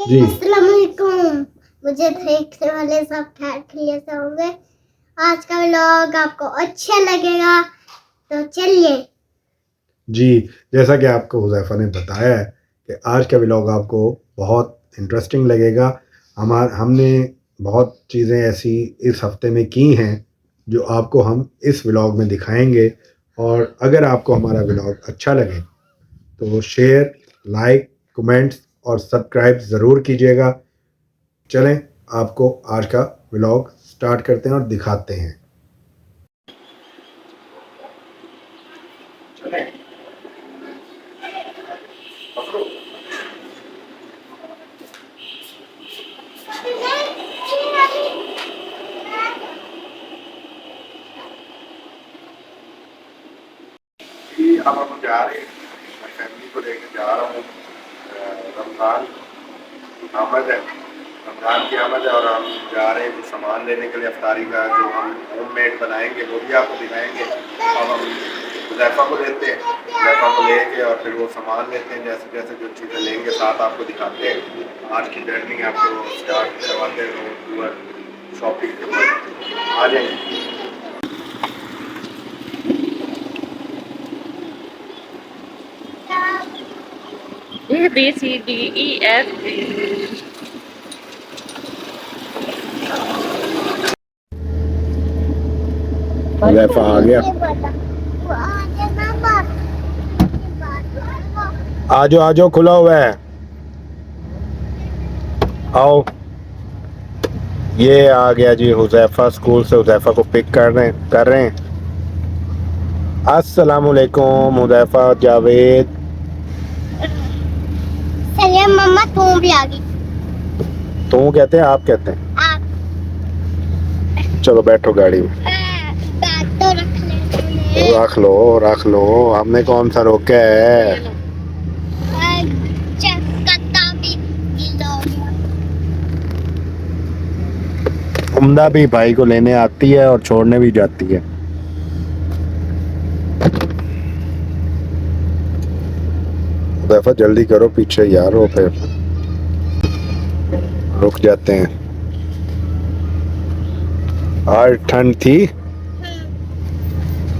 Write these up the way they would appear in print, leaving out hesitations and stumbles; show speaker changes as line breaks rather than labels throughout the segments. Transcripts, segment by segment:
जी
अस्सलाम वालेकुम। मुझे देखने वाले सब खैरियत से होंगे। आज का व्लॉग आपको अच्छा लगेगा तो चलिए।
जी, जैसा कि आपको हुज़ैफ़ा ने बताया है कि आज का व्लॉग आपको बहुत इंटरेस्टिंग लगेगा। हमने बहुत चीज़ें ऐसी इस हफ़्ते में की हैं जो आपको हम इस व्लॉग में दिखाएंगे। और अगर आपको हमारा व्लॉग अच्छा लगे तो शेयर, लाइक, कमेंट्स और सब्सक्राइब ज़रूर कीजिएगा। चलें, आपको आज का व्लॉग स्टार्ट करते हैं और दिखाते हैं। चलें। अब हम जा रहे हैं, मैं फैमिली को लेकर जा रहा हूँ। रमज़ान आमद है, रमज़ान की आमद है और हम जा रहे हैं कुछ सामान लेने के लिए अफ्तारी का, जो हम होममेड बनाएंगे वो भी आपको दिखाएंगे। अब हम हुज़ैफ़ा को लेते हैं, हुज़ैफ़ा को लेके और फिर वो सामान लेते हैं। जैसे जैसे जो चीज़ें लेंगे साथ आपको दिखाते हैं। आज की जर्नी आपको स्टार्ट करवाते हैं पूरा शॉपिंग के ऊपर। आ जाएंगे।
A B C D E F G।
Huzaifa आ गया। आजो आजो, खुला हुआ है, आओ। ये आ गया जी हुज़ैफ़ा, स्कूल से हुज़ैफ़ा को पिक कर रहे हैं। अस्सलाम वालेकुम हुज़ैफ़ा, जावेद।
चलिए मम्मा तू भी आ गई।
तू कहते हैं, आप कहते हैं?
आप
चलो बैठो गाड़ी में।
बैग तो रख ले।
रख लो, हमने कौन सा रोका है।
कत्ता भी गीला हो गया।
उम्दा भी भाई को लेने आती है और छोड़ने भी जाती है। हुज़ैफ़ा जल्दी करो, पीछे यार हो, फिर रुक जाते हैं। आज ठंड थी।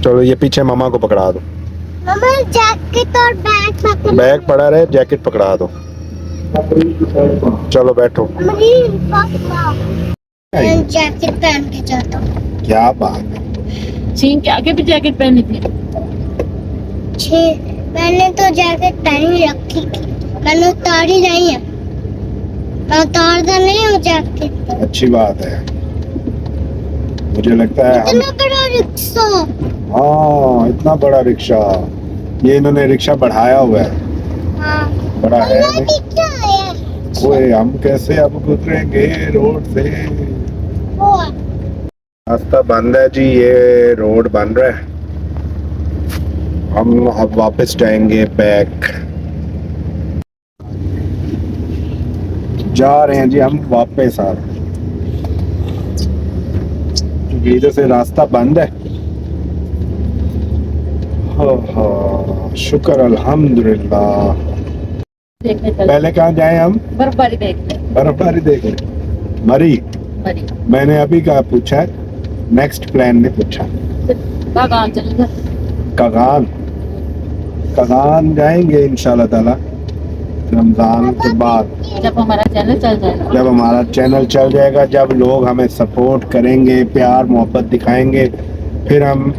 चलो ये पीछे मामा को पकड़ा दो।
मम्मा जैकेट और
बैग पड़ा रहे, जैकेट पकड़ा दो। चलो बैठो।
जैकेट पहन के जाता हूँ।
क्या बात है।
चीन के आगे भी जैकेट पहनी थी।
मैंने तो जैकेट पहनी रखी थी, मैंने उतारी नहीं है। मैं उतारता नहीं हूँ जैकेट।
अच्छी बात है, मुझे लगता है
इतना बड़ा रिक्शा।
हाँ, इतना बड़ा रिक्शा। ये इन्होंने रिक्शा बढ़ाया हुआ है।
हाँ
बड़ा है
नहीं?
नहीं? ओए, हम कैसे अब गुजरेंगे रोड से। रास्ता बंद है जी, ये रोड बन रहा है। हम अब वापस जाएंगे बैक। जा रहे हैं जी हम वापस आ रहे हैं, क्योंकि इधर से रास्ता बंद है। हाँ, शुक्र अल्हम्दुलिल्लाह।
देखने चल।
पहले कहाँ जाए हम?
बर्फबारी देखने।
बर्फबारी देखने। मरी
बड़ी
मैंने अभी का पूछा है, नेक्स्ट प्लान ने पूछा।
बागान चलेगा।
कगान कगान जाएंगे इंशाल्लाह ताला रमजान के बाद,
जब हमारा चैनल चल जाएगा।
जब हमारा चैनल चल जाएगा, जब लोग हमें सपोर्ट करेंगे, प्यार मोहब्बत दिखाएंगे, फिर हम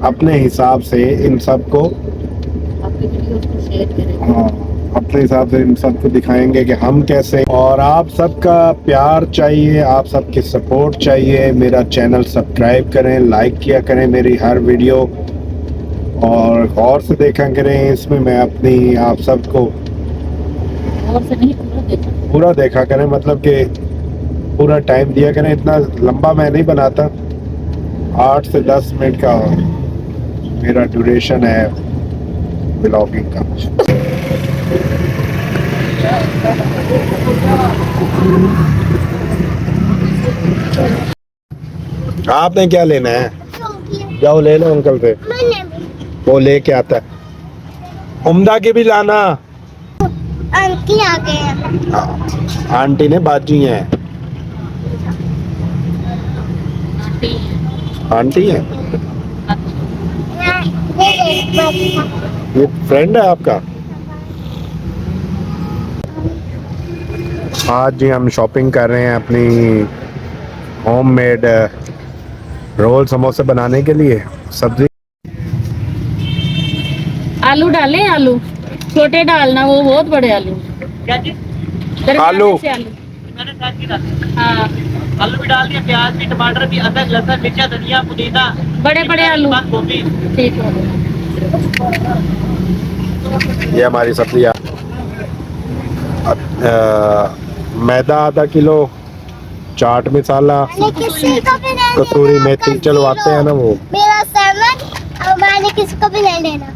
अपने हिसाब से इन सबको,
आपकी वीडियोस को शेयर करें।
हाँ, अपने हिसाब से इन सबको दिखाएंगे कि हम कैसे। और आप सबका प्यार चाहिए, आप सबकी सपोर्ट चाहिए। मेरा चैनल सब्सक्राइब करें, लाइक किया करें मेरी हर वीडियो, और गौर से देखा करें। इसमें मैं अपनी आप सबको
और से नहीं पूरा
देखा करें, मतलब कि पूरा टाइम दिया करें। इतना लंबा मैं नहीं बनाता, 8 से 10 मिनट का मेरा ड्यूरेशन है ब्लॉगिंग का। आपने क्या लेना है? जाओ ले लो अंकल से, वो लेके आता है। उम्दा की भी लाना।
आंटी आ गए हैं।
आंटी ने बाजी हैं। आंटी है, ये फ्रेंड है आपका? आज जी हम शॉपिंग कर रहे हैं अपनी होममेड रोल समोसे बनाने के लिए। सब्जी
आलू डालें, आलू छोटे डालना, वो बहुत बड़े आलू। दरमियाने
आलू।
से आलू
मैंने साथ ही डाला।
हाँ,
आलू भी डाल दिया, प्याज भी, टमाटर भी, अदरक, लहसुन, मिर्चा, धनिया, पुदीना,
बड़े बड़े आलू।
बंद गोभी।
ठीक है।
ये हमारी सब्जी मैदा आधा किलो, चाट मसाला,
किसी को भी नहीं
कसूरी
देना,
मेथी
आपका
चलवाते हैं ना वो।
मेरा सामान और मैंने किसी को भी नहीं देना।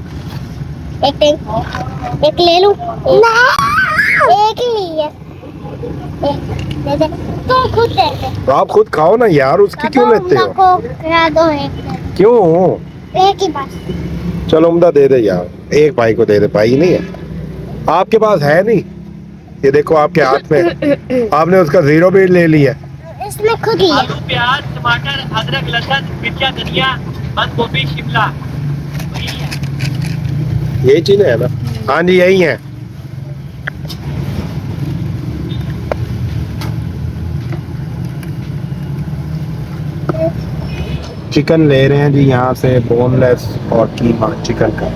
एक ले लूं? एक ही है। दे दे। तुम खुद दे दे।
तो आप खुद खाओ ना यार, उसकी क्यों लेते हो?
को करा दो एक।
क्यों?
एक ही बस।
चलो उम्दा दे दे यार, एक भाई को दे दे, भाई नहीं है आपके पास? है नहीं, ये देखो आपके हाथ में, आपने उसका जीरो भी ले लिया।
इसमें खुद ही है।
आलू, प्याज, टमाटर, अदरक, लहसुन, मिर्चा, धनिया, बंद गोभी, शिमला, वही है।
यही चीजें है ना? हाँ जी यही है। चिकन ले रहे हैं जी यहाँ से, बोनलेस और कीमा चिकन का।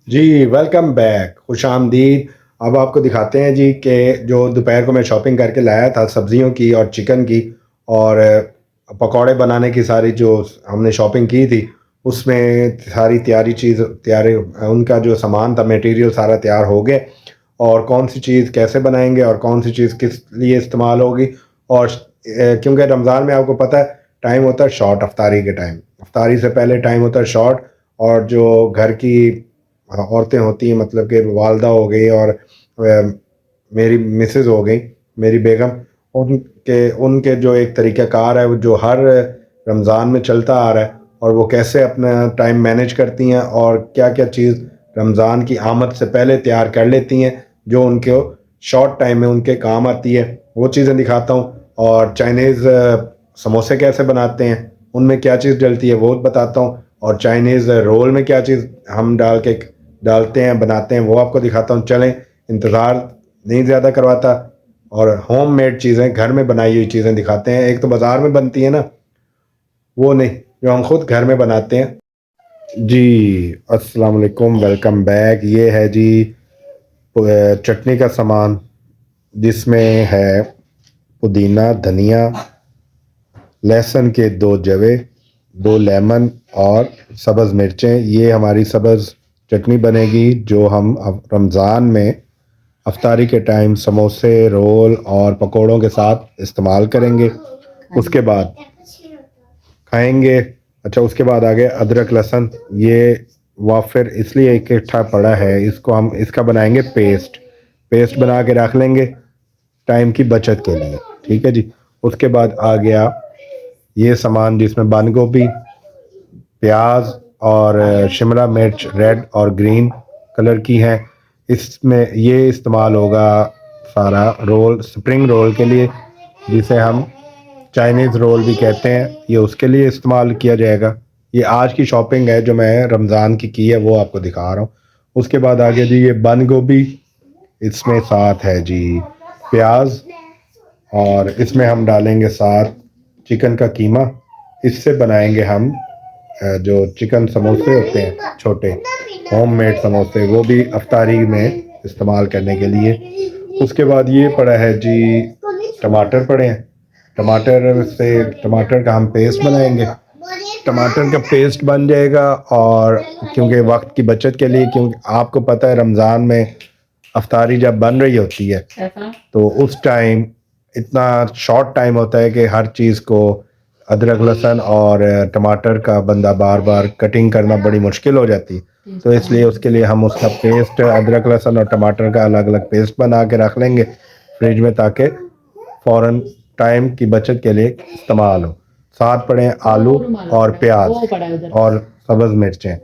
जी वेलकम बैक, खुश आमदीद। अब आपको दिखाते हैं जी कि जो दोपहर को मैं शॉपिंग करके लाया था सब्जियों की और चिकन की और पकौड़े बनाने की, सारी जो हमने शॉपिंग की थी उसमें सारी तैयारी उनका जो सामान था, मटेरियल सारा तैयार हो गया और कौन सी चीज़ कैसे बनाएंगे और कौन सी चीज़ किस लिए इस्तेमाल होगी। और क्योंकि रमज़ान में आपको पता है टाइम होता है शॉर्ट, अफ्तारी के टाइम, अफ्तारी से पहले टाइम होता है शॉर्ट, और जो घर की औरतें होती हैं, मतलब कि वालदा हो गई और मेरी मिसेज़ हो गई, मेरी बेगम, उनके जो एक तरीक़ाकार है जो हर रमज़ान में चलता आ रहा है, और वो कैसे अपना टाइम मैनेज करती हैं और क्या क्या चीज़ रमज़ान की आमद से पहले तैयार कर लेती हैं जो उनके शॉर्ट टाइम में उनके काम आती है, वो चीज़ें दिखाता हूँ। और चाइनीज़ समोसे कैसे बनाते हैं, उनमें क्या चीज़ डलती है वो बताता हूँ, और चाइनीज़ रोल में क्या चीज़ हम डालते हैं बनाते हैं वो आपको दिखाता हूँ। चलें, इंतज़ार नहीं ज़्यादा करवाता और होम मेड चीज़ें, घर में बनाई हुई चीज़ें दिखाते हैं। एक तो बाज़ार में बनती है ना, वो नहीं, जो हम खुद घर में बनाते हैं। जी अस्सलाम वालेकुम, वेलकम बैक। ये है जी चटनी का सामान, जिसमें है पुदीना, धनिया, लहसुन के 2 जवे, 2 लेमन और सब्ज़ मिर्चें। ये हमारी सब्ज़ चटनी बनेगी जो हम रमज़ान में अफ्तारी के टाइम समोसे, रोल और पकोड़ों के साथ इस्तेमाल करेंगे, उसके बाद खाएंगे। अच्छा, उसके बाद आ गया अदरक लहसुन, ये वाफिर इसलिए इकट्ठा पड़ा है, इसको हम इसका बनाएंगे पेस्ट बना के रख लेंगे टाइम की बचत के लिए, ठीक है जी। उसके बाद आ गया ये सामान जिसमें बंद गोभी, प्याज और शिमला मिर्च रेड और ग्रीन कलर की है। इसमें ये इस्तेमाल होगा सारा रोल, स्प्रिंग रोल के लिए, जिसे हम चाइनीज़ रोल भी कहते हैं, ये उसके लिए इस्तेमाल किया जाएगा। ये आज की शॉपिंग है जो मैं रमज़ान की है, वो आपको दिखा रहा हूँ। उसके बाद आ गया जी ये बंद गोभी, इसमें साथ है जी प्याज, और इसमें हम डालेंगे साथ चिकन का कीमा। इससे बनाएंगे हम जो चिकन समोसे होते हैं छोटे होममेड समोसे, वो भी अफ्तारी में इस्तेमाल करने के लिए। उसके बाद ये पड़ा है जी टमाटर पड़े हैं, टमाटर का हम पेस्ट बनाएंगे। टमाटर का पेस्ट बन जाएगा, और क्योंकि वक्त की बचत के लिए, क्योंकि आपको पता है रमज़ान में अफ्तारी जब बन रही होती है तो उस टाइम इतना शॉर्ट टाइम होता है कि हर चीज़ को अदरक लहसुन और टमाटर का बंदा बार बार कटिंग करना बड़ी मुश्किल हो जाती है, तो इसलिए उसके लिए हम उसका पेस्ट, अदरक लहसुन और टमाटर का अलग अलग पेस्ट बना के रख लेंगे फ्रिज में, ताकि फ़ौरन टाइम की बचत के लिए इस्तेमाल हो। साथ पड़े आलू और प्याज और सब्ज़ मिर्चें।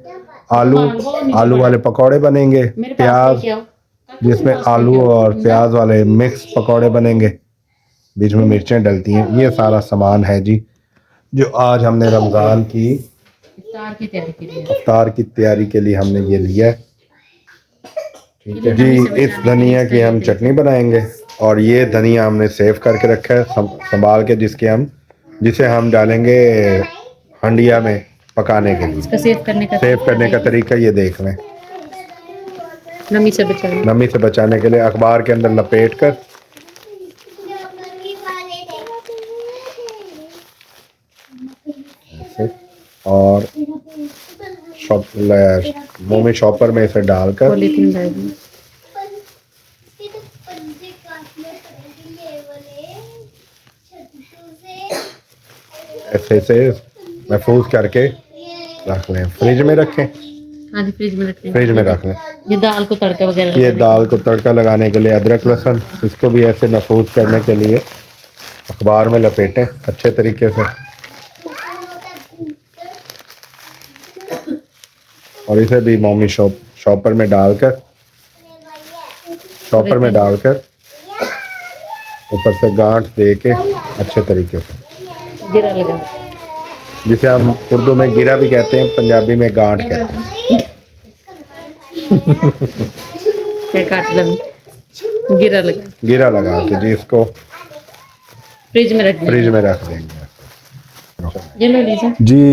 आलू वाले पकौड़े बनेंगे, प्याज जिसमें आलू और प्याज वाले मिक्स पकौड़े बनेंगे, बीच में मिर्चें डलती हैं। ये सारा सामान है जी जो आज हमने रमज़ान की इफ्तार की तैयारी के लिए हमने ये लिया है। ठीक है जी। इस धनिया की हम चटनी बनाएंगे और ये धनिया हमने सेव करके रखा है संभाल के, जिसे हम डालेंगे हंडिया में पकाने के लिए। सेव करने का तरीका ये देख लें। नमी से बचाने के लिए अखबार के अंदर लपेट कर ऐसे और मुंह में शॉपर में इसे डालकर ऐसे से महफूज करके रख लें। फ्रिज में रखें।
हाँ जी, फ्रिज में
रख लें।
ये दाल को
तड़का लगाने के लिए अदरक लहसुन, इसको भी ऐसे महफूज करने के लिए अखबार में लपेटें अच्छे तरीके से और इसे भी मोमी शॉपर में डालकर ऊपर से गांठ दे के अच्छे तरीके से
गिरा लगा,
जिसे हम उर्दू में गिरा भी कहते हैं, पंजाबी में गांठ कहते हैं। गिरा लगा के जी इसको फ्रिज में रख देंगे। जी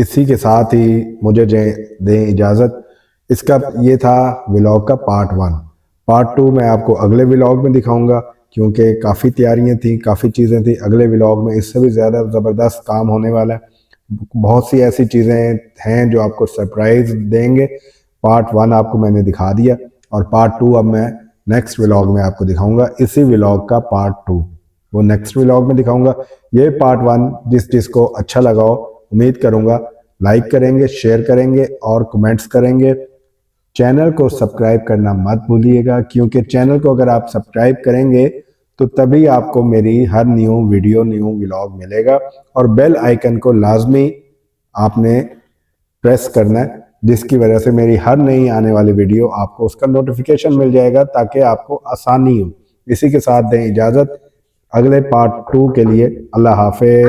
इसी के साथ ही मुझे दें इजाज़त। इसका ये था व्लॉग का पार्ट 1। पार्ट 2 मैं आपको अगले व्लॉग में दिखाऊंगा, क्योंकि काफ़ी तैयारियां थी, काफ़ी चीज़ें थी। अगले व्लॉग में इससे भी ज़्यादा ज़बरदस्त काम होने वाला है। बहुत सी ऐसी चीज़ें हैं जो आपको सरप्राइज़ देंगे। पार्ट 1 आपको मैंने दिखा दिया और पार्ट 2 अब मैं नेक्स्ट व्लॉग में आपको दिखाऊंगा। इसी व्लॉग का पार्ट 2 वो नेक्स्ट व्लॉग में दिखाऊंगा। ये पार्ट 1 जिसको अच्छा लगा हो, उम्मीद करूंगा लाइक करेंगे, शेयर करेंगे और कमेंट्स करेंगे। चैनल को सब्सक्राइब करना मत भूलिएगा, क्योंकि चैनल को अगर आप सब्सक्राइब करेंगे तो तभी आपको मेरी हर न्यू व्लॉग मिलेगा। और बेल आइकन को लाजमी आपने प्रेस करना है, जिसकी वजह से मेरी हर नई आने वाली वीडियो आपको उसका नोटिफिकेशन मिल जाएगा, ताकि आपको आसानी हो। इसी के साथ दें इजाज़त। अगले पार्ट 2 के लिए अल्लाह हाफिज़।